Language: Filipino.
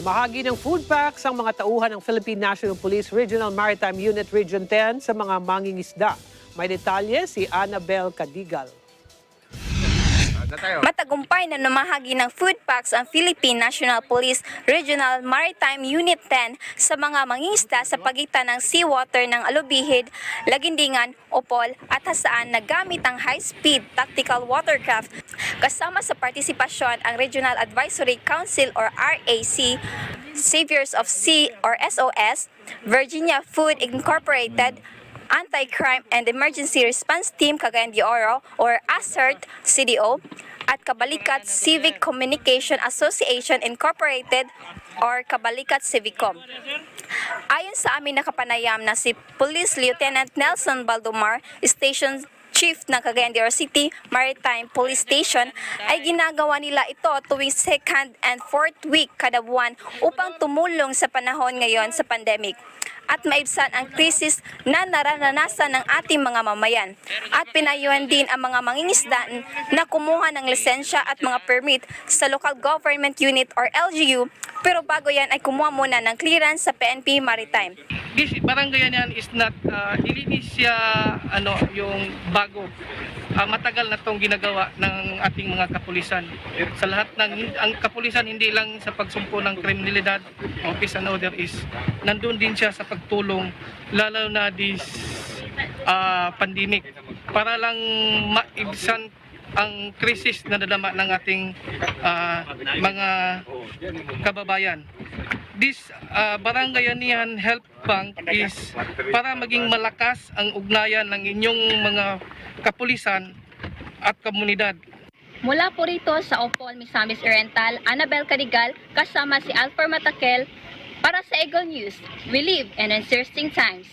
Namahagi ng food packs ang mga tauhan ng Philippine National Police Regional Maritime Unit Region 10 sa mga mangingisda. May detalye si Annabel Cadigal. Matagumpay na namahagi ng food packs ang Philippine National Police Regional Maritime Unit 10 sa mga mangingisda sa pagitan ng seawater ng Alubihid, Lagindingan, Opol at Hasaan na gamit ang high-speed tactical watercraft. Kasama sa partisipasyon ang Regional Advisory Council or RAC, Saviors of Sea or SOS, Virginia Food Incorporated, Anti-Crime and Emergency Response Team Cagayan de Oro or ASERT CDO at Kabalikat Civic Communication Association Incorporated or Kabalikat Civicom. Ayon sa amin nakapanayam na si Police Lieutenant Nelson Baldomar, Station Chief ng Cagayan de Oro City Maritime Police Station, ay ginagawa nila ito tuwing 2nd and 4th week kada buwan upang tumulong sa panahon ngayon sa pandemic at maibsan ang krisis na naranasan ng ating mga mamayan. At pinayuhan din ang mga mangingisda na kumuha ng lisensya at mga permit sa Local Government Unit or LGU, pero bago yan ay kumuha muna ng clearance sa PNP Maritime. This barangay yan is not ilinis siya yung bago. Matagal na itong ginagawa ng ating mga kapulisan. Sa lahat ng ang kapulisan hindi lang sa pagsumpo ng kriminalidad, office and order is nandun din siya sa pagtulong lalo na this pandemic para lang maibsan ang krisis na nadama ng ating mga kababayan. This Barangayanihan Health Bank is para maging malakas ang ugnayan ng inyong mga kapulisan at komunidad. Mula po rito sa Opol, Misamis Oriental, Annabel Cadigal, kasama si Alfred Matakel para sa Eagle News. We live in uncertain times.